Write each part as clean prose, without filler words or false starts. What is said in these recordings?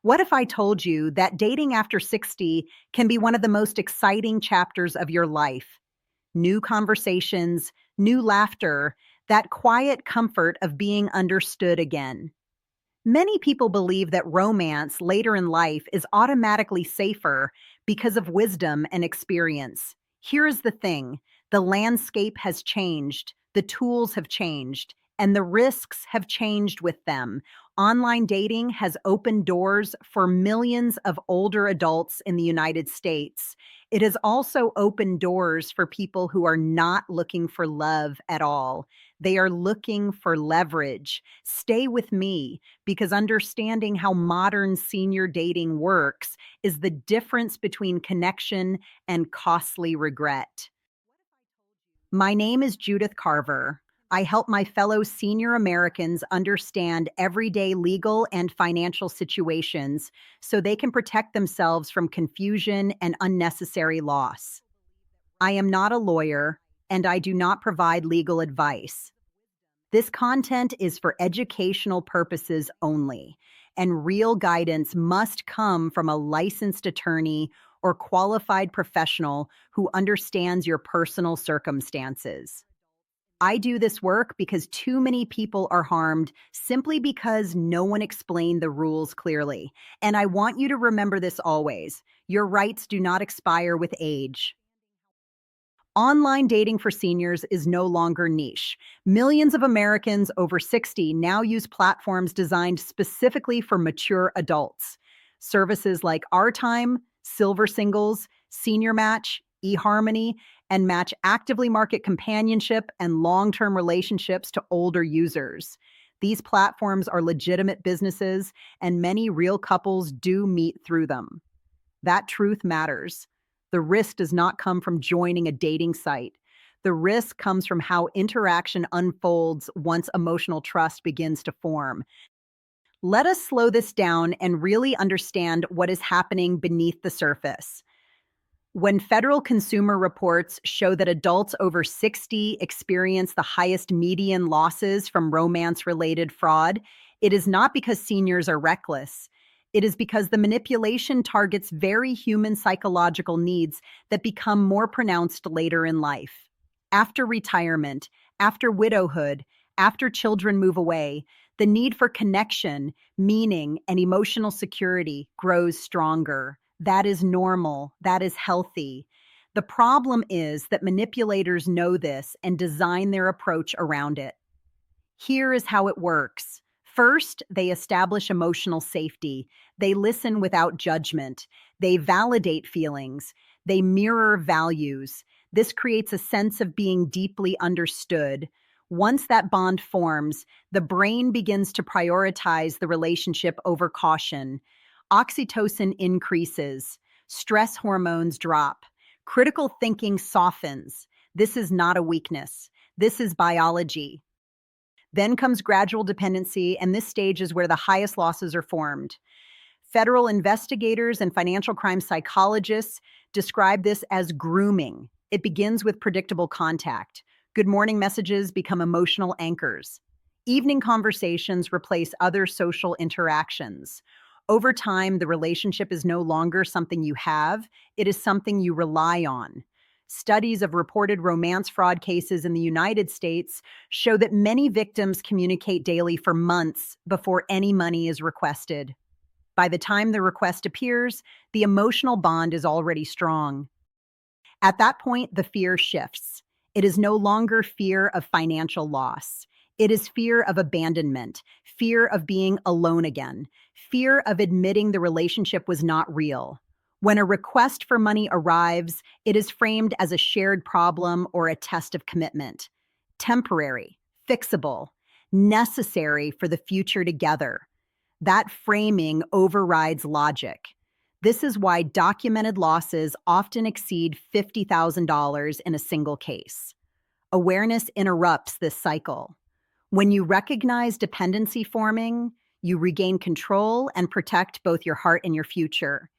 What if I told you that dating after 60 can be one of the most exciting chapters of your life? New conversations, new laughter, that quiet comfort of being understood again. Many people believe that romance later in life is automatically safer because of wisdom and experience. Here is the thing: the landscape has changed, the tools have changed, and the risks have changed with them. Online dating has opened doors for millions of older adults in the United States. It has also opened doors for people who are not looking for love at all. They are looking for leverage. Stay with me, because understanding how modern senior dating works is the difference between connection and costly regret. My name is Judith Carver. I help my fellow senior Americans understand everyday legal and financial situations so they can protect themselves from confusion and unnecessary loss. I am not a lawyer, and I do not provide legal advice. This content is for educational purposes only, and real guidance must come from a licensed attorney or qualified professional who understands your personal circumstances. I do this work because too many people are harmed simply because no one explained the rules clearly. And I want you to remember this always: your rights do not expire with age. Online dating for seniors is no longer niche. Millions of Americans over 60 now use platforms designed specifically for mature adults. Services like Our Time, Silver Singles, Senior Match, eHarmony, and Match actively market companionship and long-term relationships to older users. These platforms are legitimate businesses, and many real couples do meet through them. That truth matters. The risk does not come from joining a dating site. The risk comes from how interaction unfolds once emotional trust begins to form. Let us slow this down and really understand what is happening beneath the surface. When federal consumer reports show that adults over 60 experience the highest median losses from romance-related fraud, it is not because seniors are reckless. It is because the manipulation targets very human psychological needs that become more pronounced later in life. After retirement, after widowhood, after children move away, the need for connection, meaning, and emotional security grows stronger. That is normal. That is healthy. The problem is that manipulators know this and design their approach around it. Here is how it works. First, they establish emotional safety. They listen without judgment. They validate feelings. They mirror values. This creates a sense of being deeply understood. Once that bond forms, the brain begins to prioritize the relationship over caution. Oxytocin increases. Stress hormones drop. Critical thinking softens. This is not a weakness. This is biology. Then comes gradual dependency, and this stage is where the highest losses are formed. Federal investigators and financial crime psychologists describe this as grooming. It begins with predictable contact. Good morning messages become emotional anchors. Evening conversations replace other social interactions. Over time, the relationship is no longer something you have, it is something you rely on. Studies of reported romance fraud cases in the United States show that many victims communicate daily for months before any money is requested. By the time the request appears, the emotional bond is already strong. At that point, the fear shifts. It is no longer fear of financial loss. It is fear of abandonment, fear of being alone again, fear of admitting the relationship was not real. When a request for money arrives, it is framed as a shared problem or a test of commitment. Temporary, fixable, necessary for the future together. That framing overrides logic. This is why documented losses often exceed $50,000 in a single case. Awareness interrupts this cycle. When you recognize dependency forming, you regain control and protect both your heart and your future.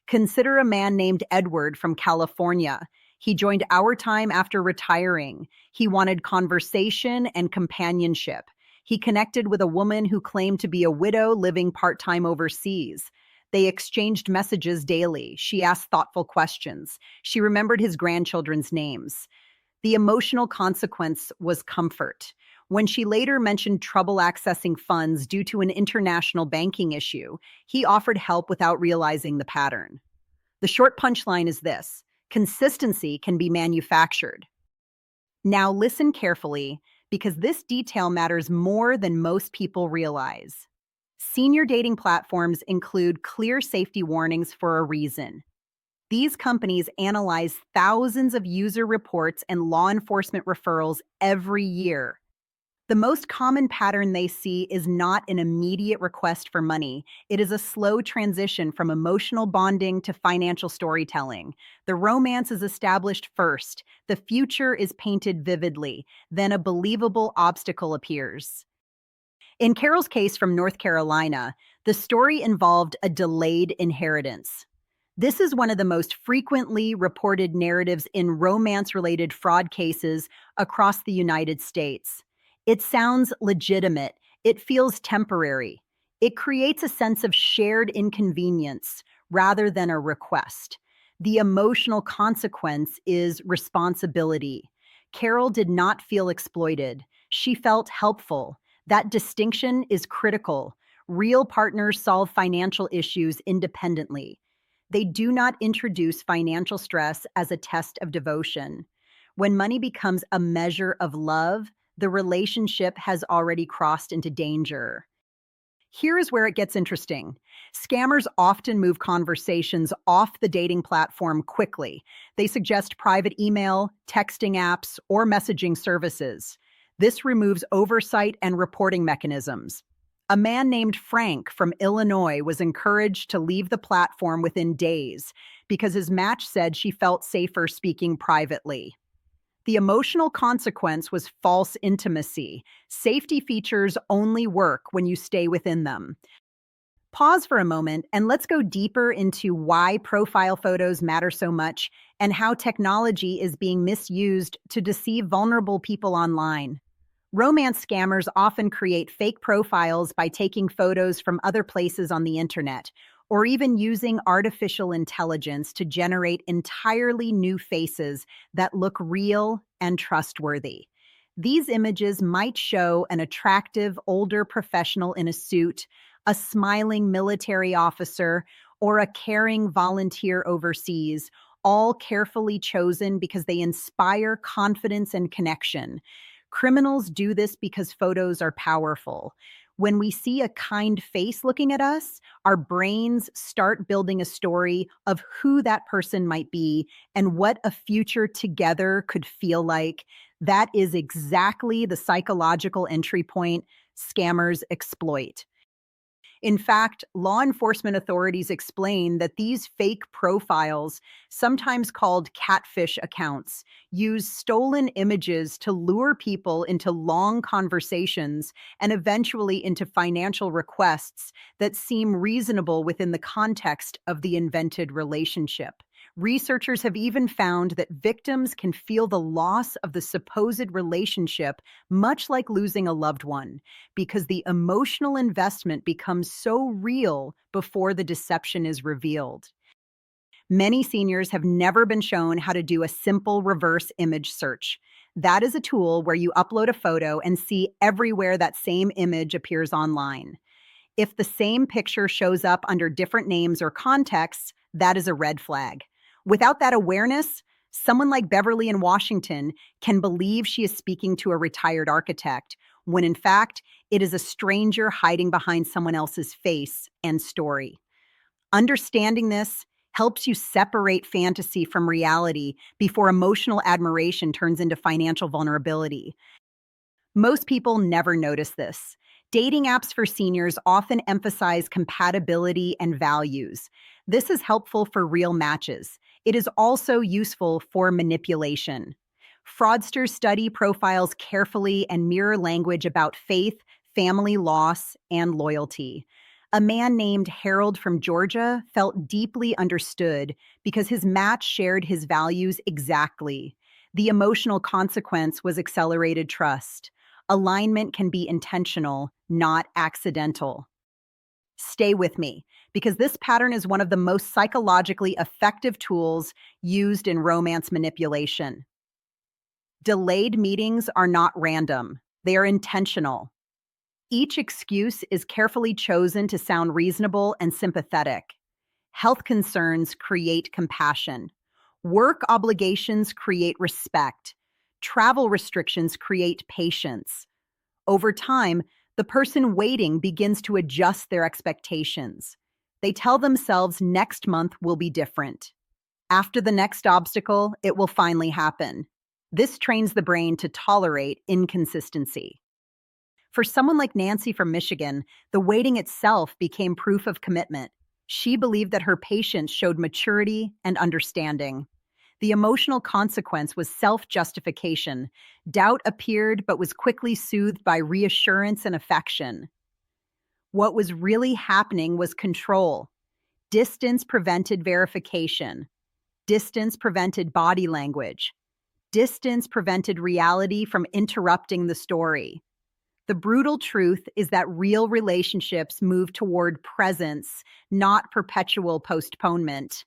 Consider a man named Edward from California. He joined Our Time after retiring. He wanted conversation and companionship. He connected with a woman who claimed to be a widow living part-time overseas. They exchanged messages daily. She asked thoughtful questions. She remembered his grandchildren's names. The emotional consequence was comfort. When she later mentioned trouble accessing funds due to an international banking issue, he offered help without realizing the pattern. The short punchline is this: consistency can be manufactured. Now listen carefully, because this detail matters more than most people realize. Senior dating platforms include clear safety warnings for a reason. These companies analyze thousands of user reports and law enforcement referrals every year. The most common pattern they see is not an immediate request for money. It is a slow transition from emotional bonding to financial storytelling. The romance is established first, the future is painted vividly, then a believable obstacle appears. In Carol's case from North Carolina, the story involved a delayed inheritance. This is one of the most frequently reported narratives in romance-related fraud cases across the United States. It sounds legitimate. It feels temporary. It creates a sense of shared inconvenience rather than a request. The emotional consequence is responsibility. Carol did not feel exploited. She felt helpful. That distinction is critical. Real partners solve financial issues independently. They do not introduce financial stress as a test of devotion. When money becomes a measure of love, the relationship has already crossed into danger. Here is where it gets interesting. Scammers often move conversations off the dating platform quickly. They suggest private email, texting apps, or messaging services. This removes oversight and reporting mechanisms. A man named Frank from Illinois was encouraged to leave the platform within days because his match said she felt safer speaking privately. The emotional consequence was false intimacy. Safety features only work when you stay within them. Pause for a moment and let's go deeper into why profile photos matter so much and how technology is being misused to deceive vulnerable people online. Romance scammers often create fake profiles by taking photos from other places on the internet, or even using artificial intelligence to generate entirely new faces that look real and trustworthy. These images might show an attractive older professional in a suit, a smiling military officer, or a caring volunteer overseas, all carefully chosen because they inspire confidence and connection. Criminals do this because photos are powerful. When we see a kind face looking at us, our brains start building a story of who that person might be and what a future together could feel like. That is exactly the psychological entry point scammers exploit. In fact, law enforcement authorities explain that these fake profiles, sometimes called catfish accounts, use stolen images to lure people into long conversations and eventually into financial requests that seem reasonable within the context of the invented relationship. Researchers have even found that victims can feel the loss of the supposed relationship much like losing a loved one, because the emotional investment becomes so real before the deception is revealed. Many seniors have never been shown how to do a simple reverse image search. That is a tool where you upload a photo and see everywhere that same image appears online. If the same picture shows up under different names or contexts, that is a red flag. Without that awareness, someone like Beverly in Washington can believe she is speaking to a retired architect, when in fact, it is a stranger hiding behind someone else's face and story. Understanding this helps you separate fantasy from reality before emotional admiration turns into financial vulnerability. Most people never notice this. Dating apps for seniors often emphasize compatibility and values. This is helpful for real matches. It is also useful for manipulation. Fraudsters study profiles carefully and mirror language about faith, family loss, and loyalty. A man named Harold from Georgia felt deeply understood because his match shared his values exactly. The emotional consequence was accelerated trust. Alignment can be intentional, not accidental. Stay with me, because this pattern is one of the most psychologically effective tools used in romance manipulation. Delayed meetings are not random, they are intentional. Each excuse is carefully chosen to sound reasonable and sympathetic. Health concerns create compassion. Work obligations create respect. Travel restrictions create patience. Over time, the person waiting begins to adjust their expectations. They tell themselves next month will be different. After the next obstacle, it will finally happen. This trains the brain to tolerate inconsistency. For someone like Nancy from Michigan, the waiting itself became proof of commitment. She believed that her patience showed maturity and understanding. The emotional consequence was self-justification. Doubt appeared but was quickly soothed by reassurance and affection. What was really happening was control. Distance prevented verification. Distance prevented body language. Distance prevented reality from interrupting the story. The brutal truth is that real relationships move toward presence, not perpetual postponement.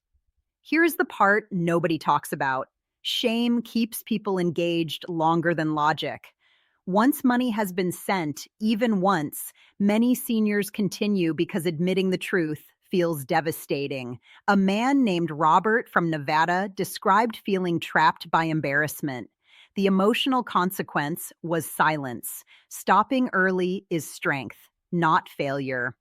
Here's the part nobody talks about. Shame keeps people engaged longer than logic. Once money has been sent, even once, many seniors continue because admitting the truth feels devastating. A man named Robert from Nevada described feeling trapped by embarrassment. The emotional consequence was silence. Stopping early is strength, not failure.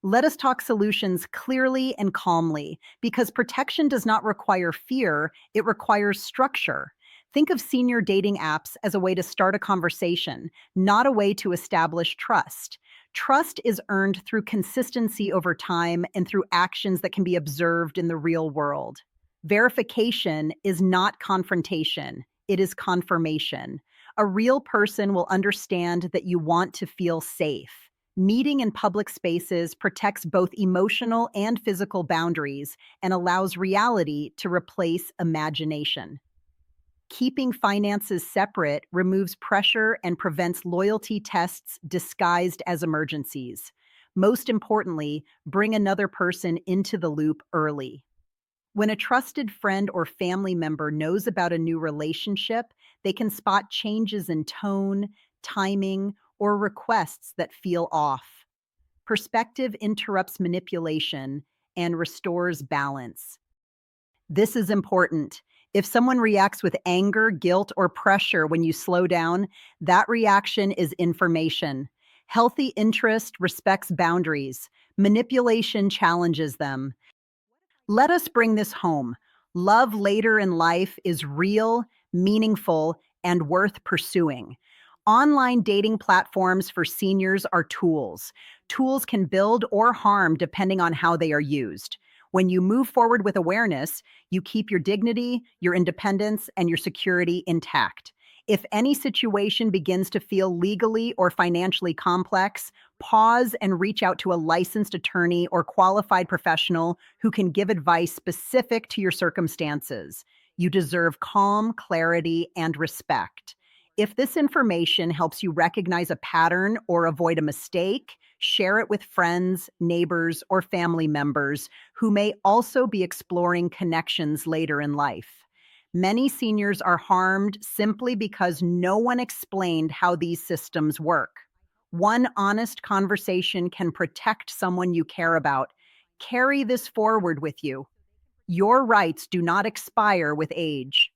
Let us talk solutions clearly and calmly, because protection does not require fear, it requires structure. Think of senior dating apps as a way to start a conversation, not a way to establish trust. Trust is earned through consistency over time and through actions that can be observed in the real world. Verification is not confrontation, it is confirmation. A real person will understand that you want to feel safe. Meeting in public spaces protects both emotional and physical boundaries and allows reality to replace imagination. Keeping finances separate removes pressure and prevents loyalty tests disguised as emergencies. Most importantly, bring another person into the loop early. When a trusted friend or family member knows about a new relationship, they can spot changes in tone, timing, or requests that feel off. Perspective interrupts manipulation and restores balance. This is important. If someone reacts with anger, guilt, or pressure when you slow down, that reaction is information. Healthy interest respects boundaries. Manipulation challenges them. Let us bring this home. Love later in life is real, meaningful, and worth pursuing. Online dating platforms for seniors are tools. Tools can build or harm depending on how they are used. When you move forward with awareness, you keep your dignity, your independence, and your security intact. If any situation begins to feel legally or financially complex, pause and reach out to a licensed attorney or qualified professional who can give advice specific to your circumstances. You deserve calm, clarity, and respect. If this information helps you recognize a pattern or avoid a mistake, share it with friends, neighbors, or family members who may also be exploring connections later in life. Many seniors are harmed simply because no one explained how these systems work. One honest conversation can protect someone you care about. Carry this forward with you. Your rights do not expire with age.